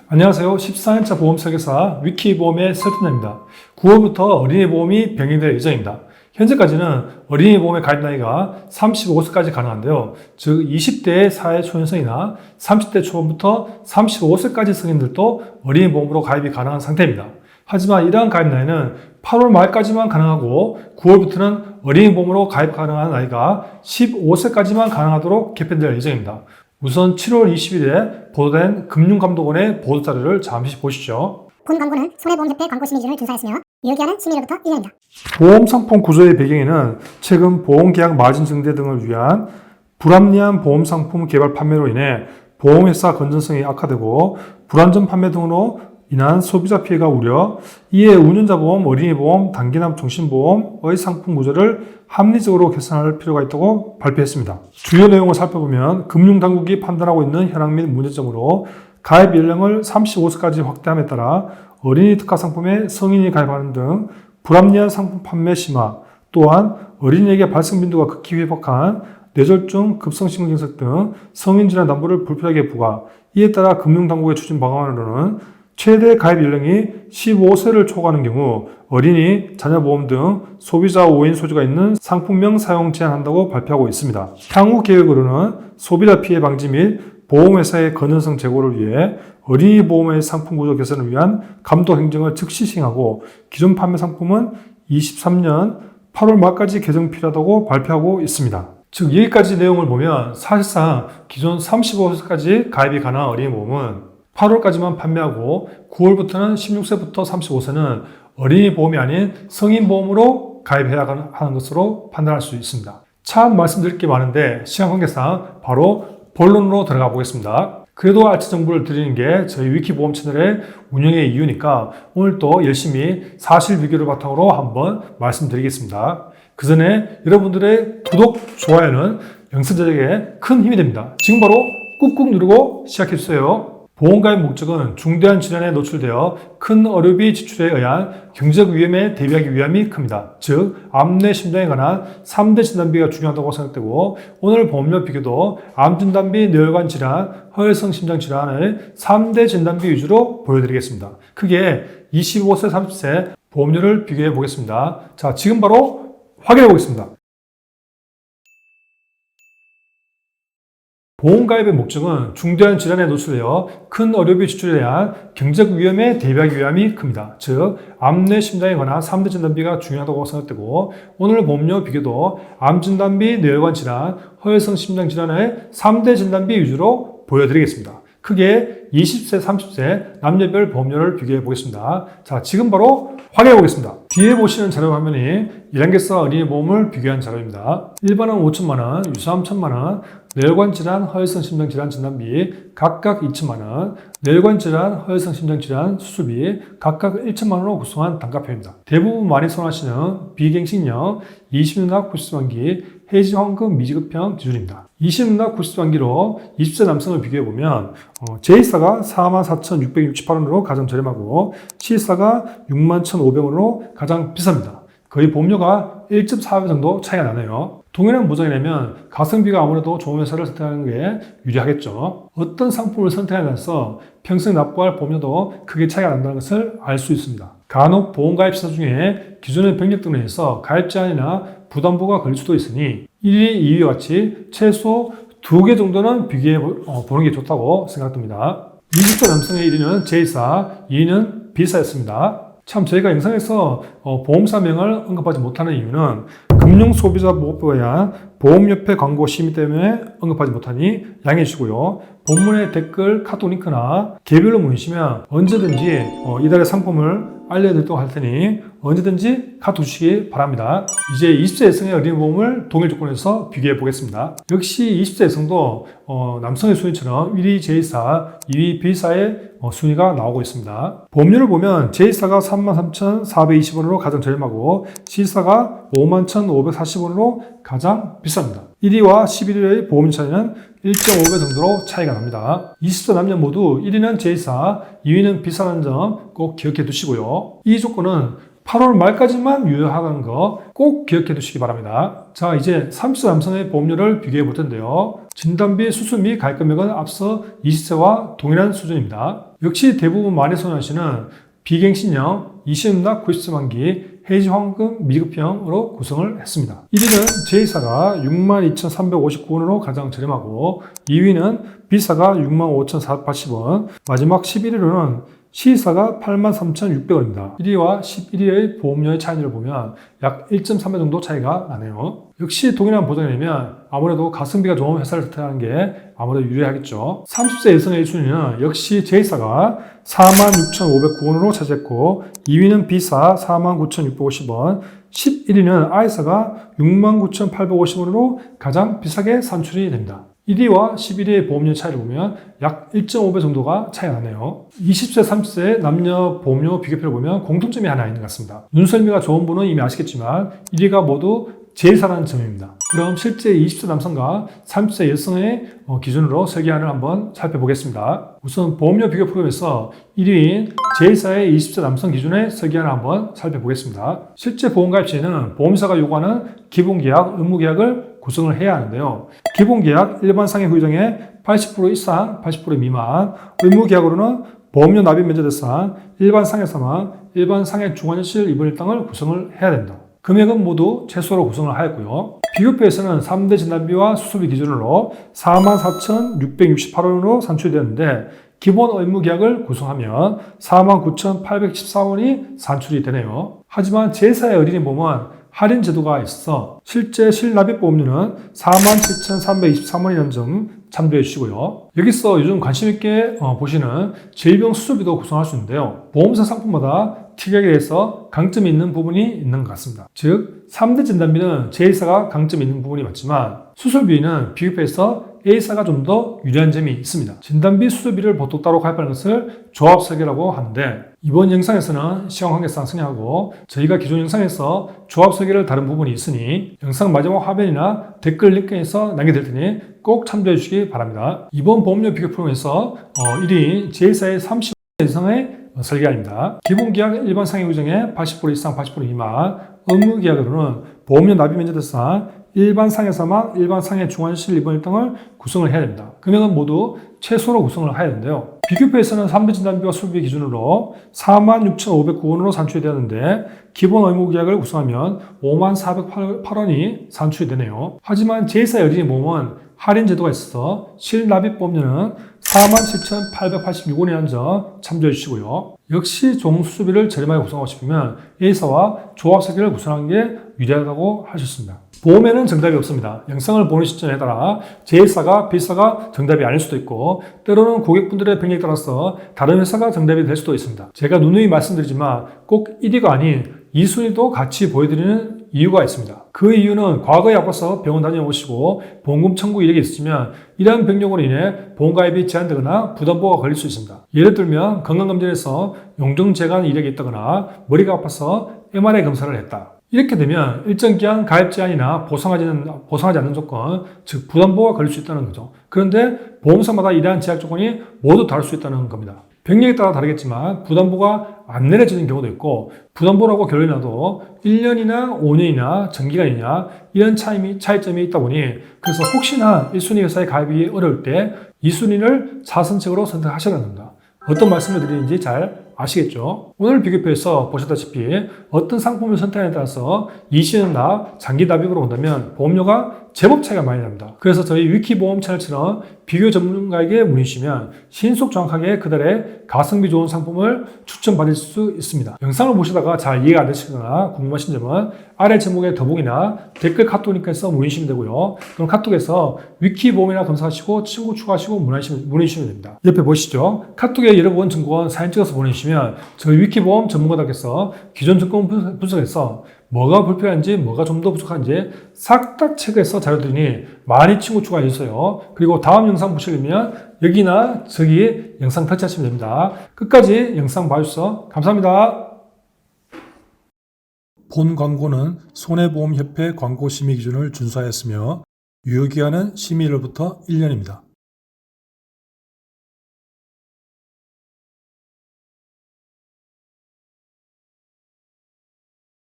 안녕하세요. 14년차 보험 설계사 위키보험의 설득자입니다. 9월부터 어린이 보험이 병행될 예정입니다. 현재까지는 어린이 보험의 가입 나이가 35세까지 가능한데요. 즉 20대의 사회 초년생이나 30대 초반부터 35세까지 성인들도 어린이 보험으로 가입이 가능한 상태입니다. 하지만 이러한 가입 나이는 8월 말까지만 가능하고 9월부터는 어린이 보험으로 가입 가능한 나이가 15세까지만 가능하도록 개편될 예정입니다. 우선 7월 20일에 보도된 금융감독원의 보도자료를 잠시 보시죠. 본 광고는 손해보험협회 광고심의기준을 준수하였으며 유효기한은 심의일로부터 1년입니다. 보험상품 구조의 배경에는 최근 보험계약 마진 증대 등을 위한 불합리한 보험상품 개발 판매로 인해 보험회사 건전성이 악화되고 불안전 판매 등으로 인한 소비자 피해가 우려, 이에 운전자보험, 어린이보험, 단기납 종신보험의 상품 구조를 합리적으로 개선할 필요가 있다고 발표했습니다. 주요 내용을 살펴보면 금융당국이 판단하고 있는 현황 및 문제점으로 가입 연령을 35세까지 확대함에 따라 어린이 특화 상품에 성인이 가입하는 등 불합리한 상품 판매 심화, 또한 어린이에게 발생 빈도가 극히 회복한 뇌졸중, 급성심근경색 등 성인질환 담보를 불필요하게 부과, 이에 따라 금융당국의 추진 방안으로는 최대 가입 연령이 15세를 초과하는 경우 어린이, 자녀보험 등 소비자 오인 소지가 있는 상품명 사용 제한한다고 발표하고 있습니다. 향후 계획으로는 소비자 피해 방지 및 보험회사의 건전성 제고를 위해 어린이 보험의 상품 구조 개선을 위한 감독 행정을 즉시 시행하고 기존 판매 상품은 23년 8월 말까지 개정 필요하다고 발표하고 있습니다. 즉 여기까지 내용을 보면 사실상 기존 35세까지 가입이 가능한 어린이 보험은 8월까지만 판매하고 9월부터는 16세부터 35세는 어린이 보험이 아닌 성인 보험으로 가입해야 하는 것으로 판단할 수 있습니다. 참 말씀드릴 게 많은데 시간 관계상 바로 본론으로 들어가 보겠습니다. 그래도 알짜 정보를 드리는 게 저희 위키보험 채널의 운영의 이유니까 오늘 또 열심히 사실 비교를 바탕으로 한번 말씀드리겠습니다. 그 전에 여러분들의 구독, 좋아요는 영상 제작에 큰 힘이 됩니다. 지금 바로 꾹꾹 누르고 시작해주세요. 보험가입 목적은 중대한 질환에 노출되어 큰 의료비 지출에 의한 경제적 위험에 대비하기 위함이 큽니다. 즉, 암 내 심장에 관한 3대 진단비가 중요하다고 생각되고 오늘 보험료 비교도 암 진단비, 뇌혈관 질환, 허혈성 심장 질환의 3대 진단비 위주로 보여드리겠습니다. 크게 25세, 30세 보험료를 비교해 보겠습니다. 자, 지금 바로 확인해 보겠습니다. 보험가입의 목적은 중대한 질환에 노출되어 큰 의료비 지출에 대한 경제적 위험에 대비하기 위함이 큽니다. 즉, 암 내 심장에 관한 3대 진단비가 중요하다고 생각되고 오늘 보험료 비교도 암 진단비, 뇌혈관 질환, 허혈성 심장 질환의 3대 진단비 위주로 보여드리겠습니다. 크게 20세, 30세 남녀별 보험료를 비교해 보겠습니다. 자, 지금 바로 확인해 보겠습니다. 뒤에 보시는 자료 화면이 1단계사 어린이 보험을 비교한 자료입니다. 일반은 5천만원, 유사암 1천만원, 뇌혈관 질환, 허혈성 심장 질환 진단비 각각 2천만원, 뇌혈관 질환, 허혈성 심장 질환 수술비 각각 1천만원으로 구성한 단가표입니다. 대부분 많이 선호하시는 비갱신형 20년 납 90만기 해지 환급 미지급형 기준입니다. 20년 납 90만기로 20세 남성을 비교해보면 제1사가 44,668원으로 가장 저렴하고 C1사가 61,500원으로 가장 비쌉니다. 거의 보험료가 1.4배 정도 차이가 나네요. 동일한 보장이라면 가성비가 아무래도 좋은 회사를 선택하는 게 유리하겠죠. 어떤 상품을 선택하면서 평생 납부할 보험료도 크게 차이가 난다는 것을 알 수 있습니다. 간혹 보험가입사 중에 기존의 병력 등로 인해서 가입 제한이나 부담부가 걸릴 수도 있으니 1위, 2위와 같이 최소 2개 정도는 비교해 보는 게 좋다고 생각됩니다. 20대 남성의 1위는 제1사, 2위는 B사였습니다. 참 저희가 영상에서 보험사명을 언급하지 못하는 이유는 금융소비자보호법에 의한 보험협회 광고 심의 때문에 언급하지 못하니 양해해 주시고요. 본문의 댓글, 카톡 링크나 개별로 문의시면 언제든지 이달의 상품을 알려드리도록 할 테니 언제든지 카톡 주시기 바랍니다. 이제 20세 여성의 어린이보험을 동일 조건에서 비교해 보겠습니다. 역시 20세 여성도 남성의 순위처럼 1위 제1사, 2위 B사의 순위가 나오고 있습니다. 보험료를 보면 제1사가 33,420원으로 가장 저렴하고 C1사가 51,540원으로 가장 비쌉니다. 1위와 11위의 보험료 차이는 1.5배 정도로 차이가 납니다. 20세 남녀 모두 1위는 제1사, 2위는 B사라는 점 꼭 기억해 두시고요. 이 조건은 8월 말까지만 유효하다는 거 꼭 기억해 두시기 바랍니다. 자, 이제 30세 남성의 보험료를 비교해 볼 텐데요. 진단비 수수 및 가입금액은 앞서 20세와 동일한 수준입니다. 역시 대부분 만해소년시는 비갱신형 20나 90세 만기 해지환급 미급형으로 구성을 했습니다. 1위는 J사가 62,359원으로 가장 저렴하고 2위는 B사가 65,480원, 마지막 11위로는 C사가 83,600원입니다. 1위와 11위의 보험료의 차이를 보면 약 1.3배 정도 차이가 나네요. 역시 동일한 보장이라면 아무래도 가성비가 좋은 회사를 선택하는 게 아무래도 유리하겠죠. 30세 이상의 1순위는 역시 J사가 46,509원으로 차지했고 2위는 B사 49,650원, 11위는 I사가 69,850원으로 가장 비싸게 산출이 됩니다. 1위와 11위의 보험료 차이를 보면 약 1.5배 정도가 차이가 나네요. 20세, 30세 남녀 보험료 비교표를 보면 공통점이 하나 있는 것 같습니다. 눈썰미가 좋은 분은 이미 아시겠지만 1위가 모두 J사라는 점입니다. 그럼 실제 20세 남성과 30세 여성의 기준으로 설계안을 한번 살펴보겠습니다. 우선 보험료 비교 프로그램에서 1위인 J사의 20세 남성 기준의 설계안을 한번 살펴보겠습니다. 실제 보험가입 시에는 보험사가 요구하는 기본계약, 의무계약을 구성을 해야 하는데요. 기본계약 일반 상해 후유장의 80% 이상, 80% 미만, 의무계약으로는 보험료 납입 면제 대상, 일반 상해 사망, 일반 상해 중환자실 입원 일당을 구성을 해야 됩니다. 금액은 모두 최소로 구성을 하였고요. 비교표에서는 3대 진단비와 수술비 기준으로 44,668원으로 산출되었는데 기본 의무계약을 구성하면 49,814원이 산출이 되네요. 하지만 J사의 어린이 보험은 할인 제도가 있어 실제 실납입 보험료는 47,323원이라는 점 참조해 주시고요. 여기서 요즘 관심 있게 보시는 질병 수술비도 구성할 수 있는데요. 보험사 상품마다 특이하게 해서 강점이 있는 부분이 있는 것 같습니다. 즉 3대 진단비는 J사가 강점이 있는 부분이 맞지만 수술비는 비교표에서 A사가 좀 더 유리한 점이 있습니다. 진단비 수술비를 보통 따로 가입하는 것을 조합 설계라고 하는데 이번 영상에서는 시황 관계상 승인하고 저희가 기존 영상에서 조합 설계를 다룬 부분이 있으니 영상 마지막 화면이나 댓글 링크에서 남겨드릴 테니 꼭 참조해 주시기 바랍니다. 이번 보험료 비교 프로그램에서 1위 J사의 30원 이상의 설계안입니다. 기본계약 일반 상해 규정의 80% 이상 80% 미만, 의무계약으로는 보험료 납입 면제 대상, 일반 상해 사망, 일반 상해 중환자실 입원 일당을 구성을 해야 됩니다. 금액은 모두 최소로 구성을 해야 되는데요. 비교표에서는 3대 진단비와 수술비 기준으로 46,509원으로 산출이 되었는데 기본 의무계약을 구성하면 54,408원이 산출이 되네요. 하지만 J사의 어린이 보험은 할인 제도가 있어서 실납입 보험료는 47,886원이라는 점 참조해 주시고요. 역시 종수술비를 저렴하게 구성하고 싶으면 A사와 조합 설계를 구성하는 게 유리하다고 할 수 있습니다. 보험에는 정답이 없습니다. 영상을 보는 시점에 따라 J사가 B사가 정답이 아닐 수도 있고 때로는 고객분들의 병력에 따라서 다른 회사가 정답이 될 수도 있습니다. 제가 누누이 말씀드리지만 꼭 1위가 아닌 2순위도 같이 보여드리는 이유가 있습니다. 그 이유는 과거에 아파서 병원 다녀오시고 보험금 청구 이력이 있으면 이러한 병력으로 인해 보험가입이 제한되거나 부담보가 걸릴 수 있습니다. 예를 들면 건강검진에서 용종재간 이력이 있다거나 머리가 아파서 MRI 검사를 했다. 이렇게 되면 일정 기한 가입 제한이나 보상하지 않는 조건, 즉 부담보가 걸릴 수 있다는 거죠. 그런데 보험사마다 이러한 제약 조건이 모두 다를 수 있다는 겁니다. 병력에 따라 다르겠지만 부담보가 안 내려지는 경우도 있고 부담보라고 결론이 나도 1년이나 5년이나 정기간이냐 이런 차이점이 있다 보니 그래서 혹시나 1순위 회사에 가입이 어려울 때 2순위를 차선책으로 선택하셔야 합니다. 어떤 말씀을 드리는지 잘 아시겠죠? 오늘 비교표에서 보셨다시피 어떤 상품을 선택하느냐에 따라서 20년 장기 납입으로 본다면 보험료가 제법 차이가 많이 납니다. 그래서 저희 위키보험 채널처럼 비교 전문가에게 문의 주시면 신속 정확하게 그달의 가성비 좋은 상품을 추천받을 수 있습니다. 영상을 보시다가 잘 이해가 안 되시거나 궁금하신 점은 아래 제목의 더보기나 댓글 카톡 링크에서 문의 주시면 되고요. 그럼 카톡에서 위키보험이나 검색하시고 친구 추가하시고 문의 주시면 됩니다. 옆에 보시죠. 카톡에 여러분 증권 사진 찍어서 보내주시면 저희 위키보험 전문가들께서 기존 증권 분석해서 뭐가 불필요한지 뭐가 좀 더 부족한지 싹 다 체크해서 자료드리니 많이 친구 추가해 주세요. 그리고 다음 영상 보시려면 여기나 저기 영상 터치하시면 됩니다. 끝까지 영상 봐주셔서 감사합니다. 본 광고는 손해보험협회 광고심의 기준을 준수하였으며 유효기간은 심의일로부터 1년입니다.